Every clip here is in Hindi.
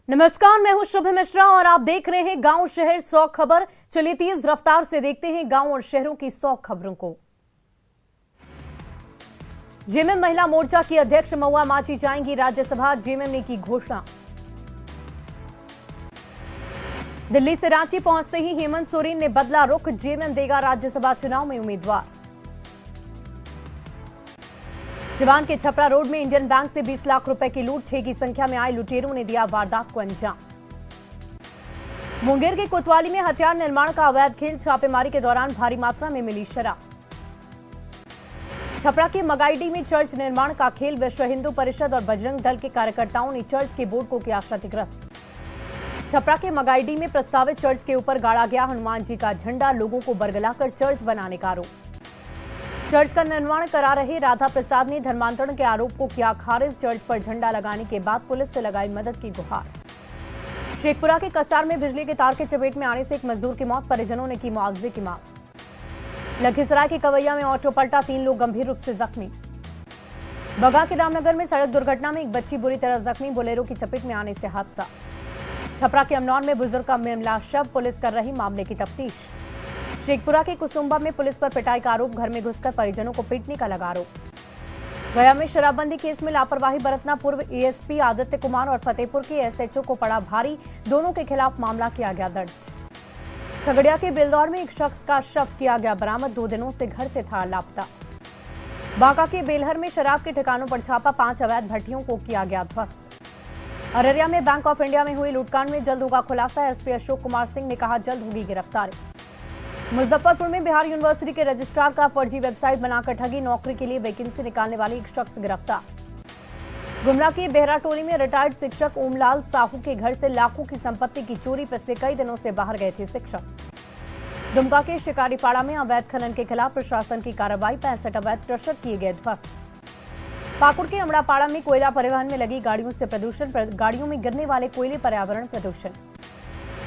नमस्कार, मैं हूं शुभ मिश्रा और आप देख रहे हैं गांव शहर 100 खबर। चलिए तेज रफ्तार से देखते हैं गांव और शहरों की 100 खबरों को। जेएमएम महिला मोर्चा की अध्यक्ष महुआ मांझी जाएंगी राज्यसभा, जेएमएम ने की घोषणा। दिल्ली से रांची पहुंचते ही हेमंत सोरेन ने बदला रुख, जेएमएम देगा राज्यसभा चुनाव में उम्मीदवार। सिवान के छपरा रोड में इंडियन बैंक से 20 लाख रुपए की लूट, 6 की संख्या में आए लुटेरों ने दिया वारदात को अंजाम। मुंगेर के कोतवाली में हथियार निर्माण का अवैध खेल, छापेमारी के दौरान भारी मात्रा में मिली शराब। छपरा के मगाईडीह में चर्च निर्माण का खेल, विश्व हिंदू परिषद और बजरंग दल के कार्यकर्ताओं ने चर्च के बोर्ड को किया क्षतिग्रस्त। छपरा के मगाईडीह में प्रस्तावित चर्च के ऊपर गाड़ा गया हनुमान जी का झंडा, लोगों को बरगलाकर चर्च बनाने का आरोप। चर्च का निर्माण करा रहे राधा प्रसाद ने धर्मांतरण के आरोप को किया खारिज, चर्च पर झंडा लगाने के बाद पुलिस से लगाई मदद की गुहार। शेखपुरा के कसार में बिजली के तार के चपेट में आने से एक मजदूर की मौत, परिजनों ने की मुआवजे की मांग। लखीसराय के कवैया में ऑटो पलटा, 3 लोग गंभीर रूप से जख्मी। बगा के रामनगर में सड़क दुर्घटना में एक बच्ची बुरी तरह जख्मी, बोलेरो की चपेट में आने से हादसा। छपरा के अमनौर में बुजुर्ग का मिला शव, पुलिस कर रही मामले की तफ्तीश। शेखपुरा के कुसुम्बा में पुलिस पर पिटाई का आरोप, घर में घुसकर परिजनों को पीटने का लगा आरोप। गया में शराबबंदी केस में लापरवाही बरतना पूर्व एएसपी आदित्य कुमार और फतेहपुर के एसएचओ को पड़ा भारी, दोनों के खिलाफ मामला किया गया दर्ज। खगड़िया के बेलदौर में एक शख्स का शव किया गया बरामद, 2 दिनों से घर से था लापता। बांका के बेलहर में शराब के ठिकानों पर छापा, 5 अवैध भट्टियों को किया गया ध्वस्त। अररिया में बैंक ऑफ इंडिया में हुई लूटकांड में जल्द होगा खुलासा, एसपी अशोक कुमार सिंह ने कहा जल्द होगी गिरफ्तारी। मुजफ्फरपुर में बिहार यूनिवर्सिटी के रजिस्ट्रार का फर्जी वेबसाइट बनाकर ठगी, नौकरी के लिए वैकेंसी निकालने वाली एक शख्स गिरफ्तार। गुमला की बेहरा टोली में रिटायर्ड शिक्षक ओमलाल साहू के घर से लाखों की संपत्ति की चोरी, पिछले कई दिनों से बाहर गए थे शिक्षक। दुमका के शिकारीपाड़ा में अवैध खनन के खिलाफ प्रशासन की कार्रवाई, 65 अवैध क्रशर किए गए ध्वस्त। पाकुड़ के अमड़ापाड़ा में कोयला परिवहन में लगी गाड़ियों से प्रदूषण, गाड़ियों में गिरने वाले कोयले पर्यावरण प्रदूषण।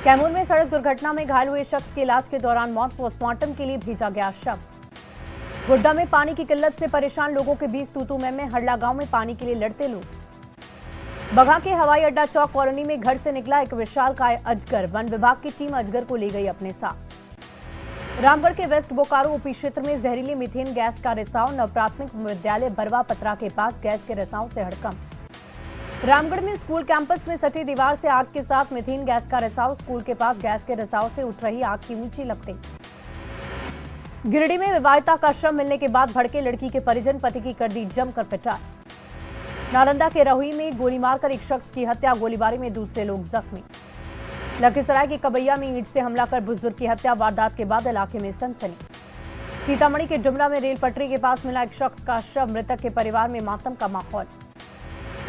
कैमूर में सड़क दुर्घटना में घायल हुए शख्स के इलाज के दौरान मौत, पोस्टमार्टम के लिए भेजा गया शव। गोड्डा में पानी की किल्लत से परेशान लोगों के बीच तू-तू मैं हरला गांव में पानी के लिए लड़ते लोग। बगहा के हवाई अड्डा चौक कॉलोनी में घर से निकला एक विशालकाय अजगर, वन विभाग की टीम अजगर को ले गई अपने साथ। रामगढ़ के वेस्ट बोकारो ओपी क्षेत्र में जहरीली मीथेन गैस का रिसाव, नव प्राथमिक विद्यालय बरवा पतरा के पास गैस के रिसाव से हड़कंप। रामगढ़ में स्कूल कैंपस में सटी दीवार से आग के साथ मीथेन गैस का रिसाव, स्कूल के पास गैस के रिसाव से उठ रही आग की ऊंची लपटें। गिरिडीह में विवाहिता का शव मिलने के बाद भड़के लड़की के परिजन, पति की कर दी जमकर पिटाई। नालंदा के रहुई में गोली मारकर एक शख्स की हत्या, गोलीबारी में दूसरे लोग जख्मी। लखीसराय के कबैया में ईंट से हमला कर बुजुर्ग की हत्या, वारदात के बाद इलाके में सनसनी। सीतामढ़ी के डुमरा में रेल पटरी के पास मिला एक शख्स का शव, मृतक के परिवार में मातम का माहौल।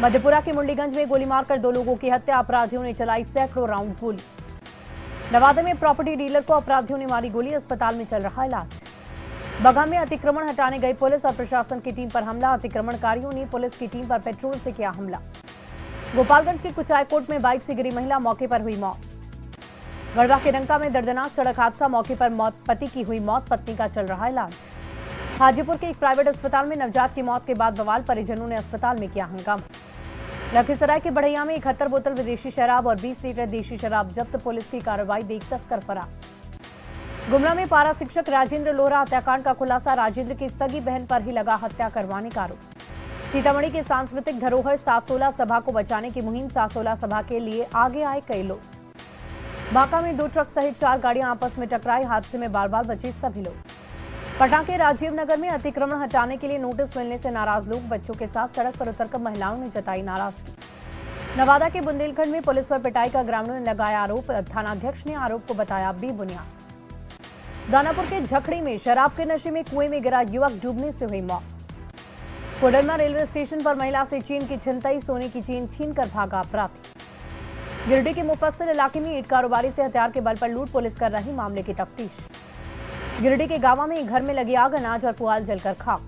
मधेपुरा के मुंडीगंज में गोली मारकर 2 लोगों की हत्या, अपराधियों ने चलाई सैकड़ों राउंड गोली। नवादा में प्रॉपर्टी डीलर को अपराधियों ने मारी गोली, अस्पताल में चल रहा इलाज। बगहा में अतिक्रमण हटाने गई पुलिस और प्रशासन की टीम पर हमला, अतिक्रमणकारियों ने पुलिस की टीम पर पेट्रोल से किया हमला। गोपालगंज के कुचायकोट में बाइक से गिरी महिला, मौके पर हुई मौत। गढ़वा के डंका में दर्दनाक सड़क हादसा, मौके पर पति की हुई मौत, पत्नी का चल रहा इलाज। हाजीपुर के एक प्राइवेट अस्पताल में नवजात की मौत के बाद बवाल, परिजनों ने अस्पताल में किया हंगामा। लखीसराय के बढ़ैया में 71 बोतल विदेशी शराब और 20 लीटर देशी शराब जब्त, पुलिस की कार्रवाई देख तस्कर फरार। गुमला में पारा शिक्षक राजेंद्र लोहरा हत्याकांड का खुलासा, राजेंद्र की सगी बहन पर ही लगा हत्या करवाने का आरोप। सीतामढ़ी के सांस्कृतिक धरोहर सासोला सभा को बचाने की मुहिम, सासोला सभा के लिए आगे आए कई लोग। बांका में 2 ट्रक सहित 4 गाड़ियां आपस में टकराई, हादसे में बाल-बाल बचे सभी लोग। पटना के राजीव नगर में अतिक्रमण हटाने के लिए नोटिस मिलने से नाराज लोग, बच्चों के साथ सड़क पर उतरकर महिलाओं ने जताई नाराजगी। नवादा के बुंदेलखंड में पुलिस पर पिटाई का ग्रामीणों ने लगाया आरोप, थानाध्यक्ष ने आरोप को बताया बेबुनियाद। दानापुर के झखड़ी में शराब के नशे में कुएं में गिरा युवक, डूबने से हुई मौत। कोडरमा रेलवे स्टेशन पर महिला से चीन की छिनतई, सोने की चेन छीनकर भागा अपराधी। गिरिडीह के मुफस्सिल इलाके में ईंट कारोबारी से हथियार के बल पर लूट, पुलिस कर रही मामले की तफ्तीश। गिरिडीह के गांवा में एक घर में लगी आग, अनाज और पुआल जलकर खाक।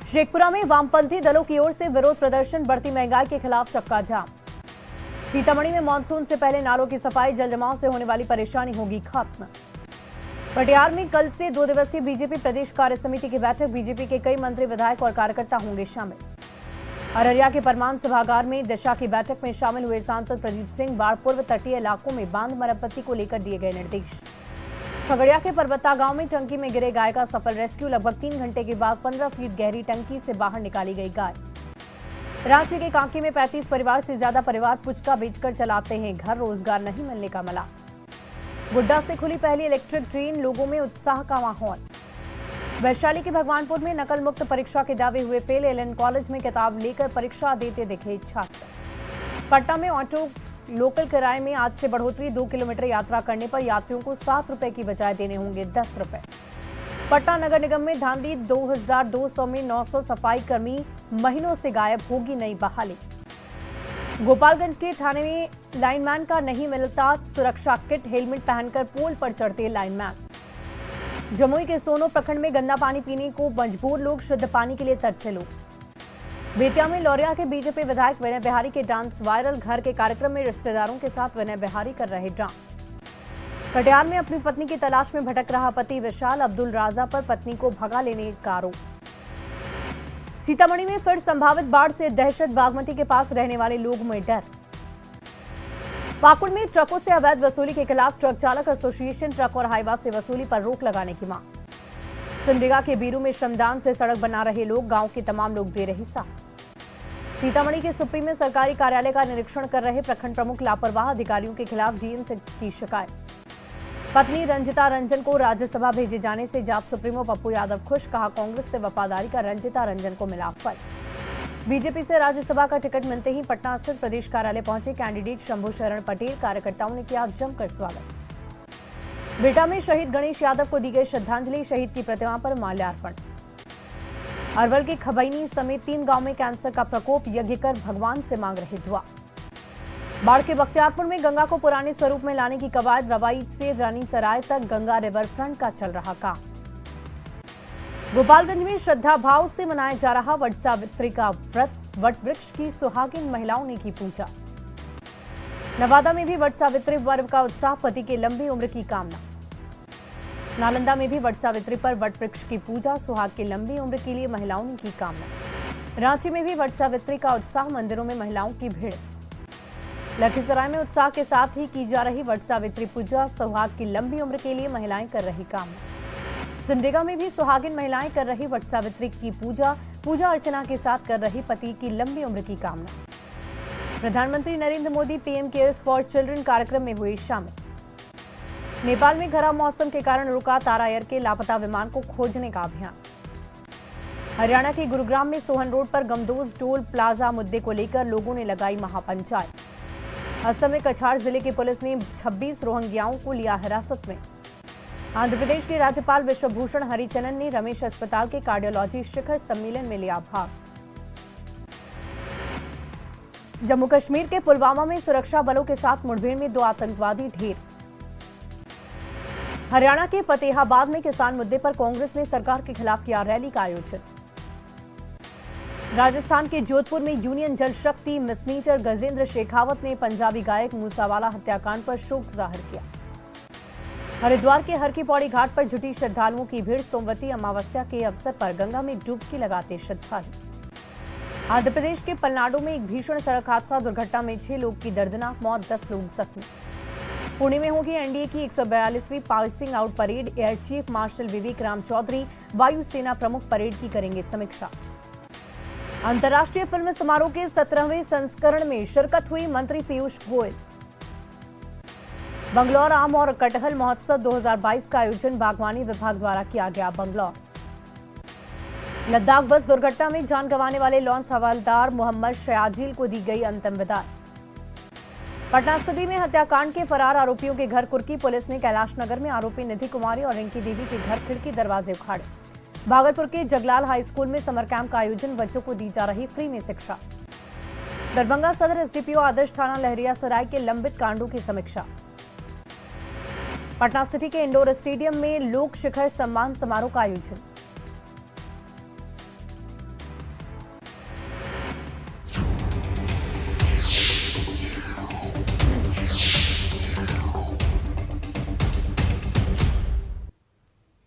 शेखपुरा में वामपंथी दलों की ओर से विरोध प्रदर्शन, बढ़ती महंगाई के खिलाफ चक्का जाम। सीतामढ़ी में मानसून से पहले नालों की सफाई, जल जमाव से होने वाली परेशानी होगी खत्म। कटिहार में कल से 2 दिवसीय बीजेपी प्रदेश कार्य समिति की बैठक, बीजेपी के कई मंत्री, विधायक और कार्यकर्ता होंगे शामिल। अररिया के परमान सभागार में दिशा की बैठक में शामिल हुए सांसद प्रदीप सिंह। बाढ़ पूर्व तटीय इलाकों में बांध मरम्मति को लेकर दिए गए निर्देश। खगड़िया के परबत्ता गांव में टंकी में गिरे गाय का सफल रेस्क्यू। लगभग 3 घंटे के बाद 15 फीट गहरी टंकी से बाहर निकाली गई गाय। रांची के कांकी में 35 परिवार से ज्यादा परिवार पुचका बेचकर चलाते हैं घर, रोजगार नहीं मिलने का मला। गुड्डा से खुली पहली इलेक्ट्रिक ट्रेन, लोगों में उत्साह का माहौल। वैशाली के भगवानपुर में नकल मुक्त परीक्षा के दावे हुए फेल। एलएन कॉलेज में किताब लेकर परीक्षा देते दिखे छात्र। पटना में ऑटो लोकल किराए में आज से बढ़ोतरी। 2 किलोमीटर यात्रा करने पर यात्रियों को 7 रुपए की बजाय देने होंगे 10 रुपए। पटना नगर निगम में धांधली। 2200 में 900 सफाई कर्मी महीनों से गायब, होगी नई बहाली। गोपालगंज के थाने में लाइनमैन का नहीं मिलता सुरक्षा किट, हेलमेट पहनकर पोल पर चढ़ते लाइनमैन। जमुई के सोनो प्रखंड में गंदा पानी पीने को मजबूर लोग, शुद्ध पानी के लिए तरसे लोग। बेतिया में लौरिया के बीजेपी विधायक विनय बिहारी के डांस वायरल। घर के कार्यक्रम में रिश्तेदारों के साथ विनय बिहारी कर रहे डांस। कटिहार में अपनी पत्नी की तलाश में भटक रहा पति विशाल। अब्दुल राजा पर पत्नी को भगा लेने का आरोप। सीतामढ़ी में फिर संभावित बाढ़ से दहशत। बागमती के पास रहने वाले लोगों में डर। पाकुड़ में ट्रकों से अवैध वसूली के खिलाफ ट्रक चालक एसोसिएशन ट्रक और हाईवा से वसूली पर रोक लगाने की मांग। सिमडेगा के बीरू में श्रमदान से सड़क बना रहे लोग, गांव के तमाम लोग दे रहे साथ। सीतामढ़ी के सुप्पी में सरकारी कार्यालय का निरीक्षण कर रहे प्रखंड प्रमुख लापरवाह, अधिकारियों के खिलाफ डीएम से की शिकायत। पत्नी रंजिता रंजन को राज्यसभा भेजे जाने से जाप सुप्रीमो पप्पू यादव खुश, कहा कांग्रेस से वफादारी का रंजिता रंजन को मिला फल। बीजेपी से राज्यसभा का टिकट मिलते ही पटना स्थित प्रदेश कार्यालय पहुंचे कैंडिडेट शंभू शरण पटेल। कार्यकर्ताओं ने किया जमकर स्वागत। बिहटा में शहीद गणेश यादव को दी गई श्रद्धांजलि। शहीद की प्रतिमा पर माल्यार्पण। अरवल के खबैनी समेत 3 गांव में कैंसर का प्रकोप, यज्ञ कर भगवान से मांग रहे दुआ। बाढ़ के बख्तियारपुर में गंगा को पुराने स्वरूप में लाने की कवायद। रवाई से रानीसराय तक गंगा रिवर फ्रंट का चल रहा काम। गोपालगंज में श्रद्धा भाव से मनाया जा रहा वट सावित्री का व्रत। वट वृक्ष की सुहागिन महिलाओं ने की पूजा। नवादा में भी वट सावित्री पर्व का उत्साह, पति की लंबी उम्र की कामना। नालंदा में भी वट सावित्री पर वट वृक्ष की पूजा, सुहाग की लंबी उम्र के लिए महिलाओं ने की कामना। रांची में भी वट सावित्री का उत्साह, मंदिरों में महिलाओं की भीड़। लखीसराय में उत्साह के साथ ही की जा रही वट सावित्री पूजा, सुहाग की लंबी उम्र के लिए महिलाएं कर रही कामना। सिमडेगा में भी सुहागिन महिलाएं कर रही वट सावित्री की पूजा, पूजा अर्चना के साथ कर रही पति की लंबी उम्र की कामना। प्रधानमंत्री Narendra Modi PM cares for children कार्यक्रम में हुए शामिल। नेपाल में खराब मौसम के कारण रुका तारा एयर के लापता विमान को खोजने का अभियान। हरियाणा के गुरुग्राम में सोहन रोड पर गमदोज टोल प्लाजा मुद्दे को लेकर लोगों ने लगाई महापंचायत। असम में कछार जिले की पुलिस ने 26 रोहिंग्याओं को लिया हिरासत में। आंध्र प्रदेश के राज्यपाल विश्वभूषण हरिचंदन ने रमेश अस्पताल के कार्डियोलॉजी शिखर सम्मेलन में लिया भाग। जम्मू कश्मीर के पुलवामा में सुरक्षा बलों के साथ मुठभेड़ में 2 आतंकवादी ढेर। हरियाणा के फतेहाबाद में किसान मुद्दे पर कांग्रेस ने सरकार के खिलाफ किया रैली का आयोजन। राजस्थान के जोधपुर में यूनियन जल शक्ति मिसनीटर गजेंद्र शेखावत ने पंजाबी गायक मूसावाला हत्याकांड पर शोक जाहिर किया। हरिद्वार के हर की पौड़ी घाट पर जुटी श्रद्धालुओं की भीड़। सोमवती अमावस्या के अवसर पर गंगा में डुबकी लगाते श्रद्धालु। आंध्र प्रदेश के पलनाडु में एक भीषण सड़क हादसा, दुर्घटना में 6 लोग की दर्दनाक मौत, 10 लोग जख्मी। पुणे में होगी एनडीए की 142वीं passing out parade. Air chief marshal Vivek Ram Chaudhari वायुसेना प्रमुख परेड की करेंगे समीक्षा। अंतर्राष्ट्रीय फिल्म समारोह के 17वें संस्करण में शिरकत हुई मंत्री पीयूष गोयल। बंगलौर आम और कटहल महोत्सव 2022 का आयोजन बागवानी विभाग द्वारा किया गया। बंगलौर लद्दाख बस दुर्घटना में जान गंवाने वाले लॉन्स हवलदार मोहम्मद शयाजील को दी गई अंतिम विदाई। पटना सिटी में हत्याकांड के फरार आरोपियों के घर कुर्की। पुलिस ने कैलाश नगर में आरोपी निधि कुमारी और रिंकी देवी के घर खिड़की दरवाजे उखाड़े। भागलपुर के जगलाल हाई स्कूल में समर कैंप का आयोजन, बच्चों को दी जा रही फ्री में शिक्षा। दरभंगा सदर एसडीपीओ आदर्श थाना लहरियासराय के लंबित कांडों की समीक्षा। पटना सिटी के इंडोर स्टेडियम में लोक शिखर सम्मान समारोह का आयोजन।